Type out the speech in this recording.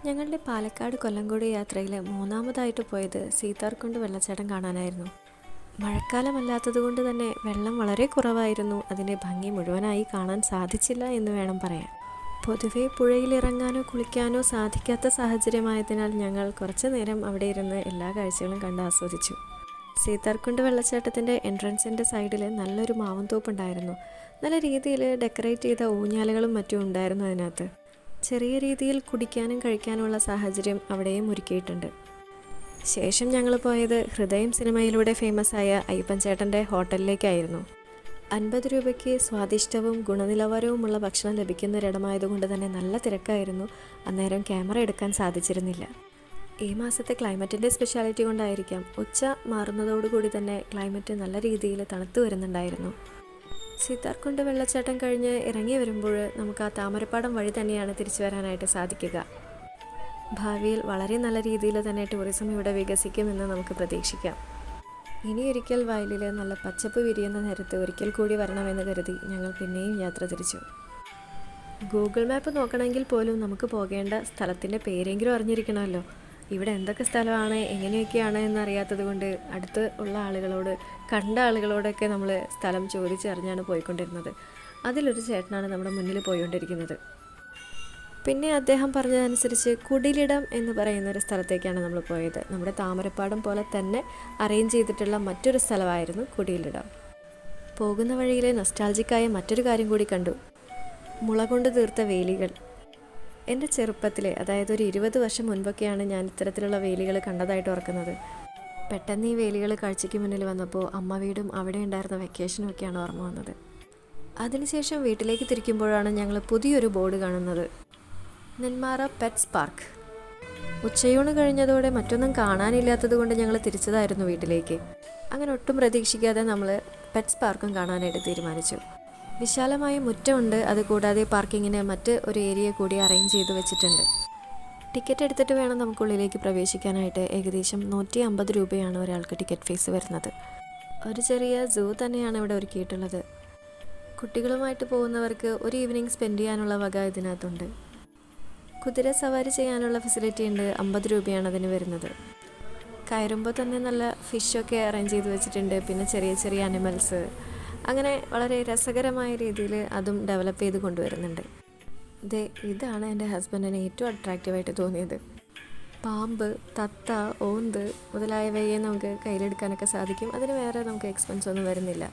ഞങ്ങളുടെ പാലക്കാട് കൊല്ലങ്കോട് യാത്രയിൽ മൂന്നാമതായിട്ട് പോയത് സീതാർകുണ്ട് വെള്ളച്ചാട്ടം കാണാനായിരുന്നു. മഴക്കാലമല്ലാത്തതുകൊണ്ട് തന്നെ വെള്ളം വളരെ കുറവായിരുന്നു. അതിൻ്റെ ഭംഗി മുഴുവനായി കാണാൻ സാധിച്ചില്ല എന്ന് വേണം പറയാൻ. പൊതുവെ പുഴയിലിറങ്ങാനോ കുളിക്കാനോ സാധിക്കാത്ത സാഹചര്യമായതിനാൽ ഞങ്ങൾ കുറച്ചു നേരം അവിടെ ഇരുന്ന് എല്ലാ കാഴ്ചകളും കണ്ട് ആസ്വദിച്ചു. സീതാർകുണ്ട് വെള്ളച്ചാട്ടത്തിൻ്റെ എൻട്രൻസിൻ്റെ സൈഡിൽ നല്ലൊരു മാവുംതോപ്പുണ്ടായിരുന്നു. നല്ല രീതിയിൽ ഡെക്കറേറ്റ് ചെയ്ത ഊഞ്ഞാലുകളും മറ്റും ഉണ്ടായിരുന്നു അതിനകത്ത്. ചെറിയ രീതിയിൽ കുടിക്കാനും കഴിക്കാനുമുള്ള സാഹചര്യം അവിടെയും ഒരുക്കിയിട്ടുണ്ട്. ശേഷം ഞങ്ങൾ പോയത് ഹൃദയം സിനിമയിലൂടെ ഫേമസ് ആയ അയ്യപ്പൻ ചേട്ടൻ്റെ ഹോട്ടലിലേക്കായിരുന്നു. 50 രൂപയ്ക്ക് സ്വാദിഷ്ടവും ഗുണനിലവാരവുമുള്ള ഭക്ഷണം ലഭിക്കുന്നൊരിടമായതുകൊണ്ട് തന്നെ നല്ല തിരക്കായിരുന്നു. അന്നേരം ക്യാമറ എടുക്കാൻ സാധിച്ചിരുന്നില്ല. ഈ മാസത്തെ ക്ലൈമറ്റിൻ്റെ സ്പെഷ്യാലിറ്റി കൊണ്ടായിരിക്കാം ഉച്ച മാറുന്നതോടുകൂടി തന്നെ ക്ലൈമറ്റ് നല്ല രീതിയിൽ തണുത്തു വരുന്നുണ്ടായിരുന്നു. സീതാർകുണ്ട് വെള്ളച്ചാട്ടം കഴിഞ്ഞ് ഇറങ്ങി വരുമ്പോൾ നമുക്ക് ആ താമരപ്പാടം വഴി തന്നെയാണ് തിരിച്ചു വരാനായിട്ട് സാധിക്കുക. ഭാവിയിൽ വളരെ നല്ല രീതിയിൽ തന്നെ ടൂറിസം ഇവിടെ വികസിക്കുമെന്ന് നമുക്ക് പ്രതീക്ഷിക്കാം. ഇനിയൊരിക്കൽ വയലിൽ നല്ല പച്ചപ്പ് വിരിയുന്ന നേരത്ത് ഒരിക്കൽ കൂടി വരണമെന്ന് കരുതി ഞങ്ങൾ പിന്നെയും യാത്ര തിരിച്ചു. ഗൂഗിൾ മാപ്പ് നോക്കണമെങ്കിൽ പോലും നമുക്ക് പോകേണ്ട സ്ഥലത്തിൻ്റെ പേരെങ്കിലും അറിഞ്ഞിരിക്കണമല്ലോ. ഇവിടെ എന്തൊക്കെ സ്ഥലമാണ് എങ്ങനെയൊക്കെയാണ് എന്നറിയാത്തത് കൊണ്ട് അടുത്ത് ഉള്ള ആളുകളോട് കണ്ട ആളുകളോടൊക്കെ നമ്മൾ സ്ഥലം ചോദിച്ചറിഞ്ഞാണ് പോയിക്കൊണ്ടിരുന്നത്. അതിലൊരു ചേട്ടനാണ് നമ്മുടെ മുന്നിൽ പോയിക്കൊണ്ടിരിക്കുന്നത്. പിന്നെ അദ്ദേഹം പറഞ്ഞതനുസരിച്ച് കുടിലിടം എന്ന് പറയുന്നൊരു സ്ഥലത്തേക്കാണ് നമ്മൾ പോയത്. നമ്മുടെ താമരപ്പാടം പോലെ തന്നെ അറേഞ്ച് ചെയ്തിട്ടുള്ള മറ്റൊരു സ്ഥലമായിരുന്നു കുടിലിടം. പോകുന്ന വഴിയിലെ നൊസ്റ്റാൾജിക്കായ മറ്റൊരു കാര്യം കൂടി കണ്ടു. മുള കൊണ്ട് തീർത്ത വേലികൾ. എൻ്റെ ചെറുപ്പത്തിൽ, അതായത് ഒരു 20 വർഷം മുൻപൊക്കെയാണ് ഞാൻ ഇത്തരത്തിലുള്ള വേലികൾ കണ്ടതായിട്ട് ഓർക്കുന്നത്. പെട്ടെന്ന് ഈ വേലികൾ കാഴ്ചയ്ക്ക് മുന്നിൽ വന്നപ്പോൾ അമ്മ വീടും അവിടെ ഉണ്ടായിരുന്ന വെക്കേഷനും ഒക്കെയാണ് ഓർമ്മ വന്നത്. അതിനുശേഷം വീട്ടിലേക്ക് തിരിക്കുമ്പോഴാണ് ഞങ്ങൾ പുതിയൊരു ബോർഡ് കാണുന്നത്. Nenmara pets park. ഉച്ചയൂണ് കഴിഞ്ഞതോടെ മറ്റൊന്നും കാണാനില്ലാത്തത് കൊണ്ട് ഞങ്ങൾ തിരിച്ചതായിരുന്നു വീട്ടിലേക്ക്. അങ്ങനെ ഒട്ടും പ്രതീക്ഷിക്കാതെ നമ്മൾ പെറ്റ്സ് പാർക്കും കാണാനായിട്ട് തീരുമാനിച്ചു. വിശാലമായ മുറ്റമുണ്ട്. അതുകൂടാതെ പാർക്കിങ്ങിന് മറ്റ് ഒരു ഏരിയ കൂടി അറേഞ്ച് ചെയ്ത് വെച്ചിട്ടുണ്ട്. ടിക്കറ്റ് എടുത്തിട്ട് വേണം നമുക്കുള്ളിലേക്ക് പ്രവേശിക്കാനായിട്ട്. ഏകദേശം 150 രൂപയാണ് ഒരാൾക്ക് ടിക്കറ്റ് ഫീസ് വരുന്നത്. ഒരു ചെറിയ സൂ തന്നെയാണ് ഇവിടെ ഒരുക്കിയിട്ടുള്ളത്. കുട്ടികളുമായിട്ട് പോകുന്നവർക്ക് ഒരു ഈവനിങ് സ്പെൻഡ് ചെയ്യാനുള്ള വക ഇതിനകത്തുണ്ട്. കുതിര സവാരി ചെയ്യാനുള്ള ഫെസിലിറ്റി ഉണ്ട്. 50 രൂപയാണ് അതിന് വരുന്നത്. കയറുമ്പോൾ തന്നെ നല്ല ഫിഷൊക്കെ അറേഞ്ച് ചെയ്ത് വെച്ചിട്ടുണ്ട്. പിന്നെ ചെറിയ ചെറിയ അനിമൽസ്, അങ്ങനെ വളരെ രസകരമായ രീതിയിൽ അതും ഡെവലപ്പ് ചെയ്ത് കൊണ്ടുവരുന്നുണ്ട്. ഇതാണ് എൻ്റെ ഹസ്ബൻഡിന് ഏറ്റവും അട്രാക്റ്റീവായിട്ട് തോന്നിയത്. പാമ്പ്, തത്ത, ഓന്ത് മുതലായവയെ നമുക്ക് കയ്യിലെടുക്കാനൊക്കെ സാധിക്കും. അതിന് വേറെ നമുക്ക് എക്സ്പെൻസ് ഒന്നും വരുന്നില്ല.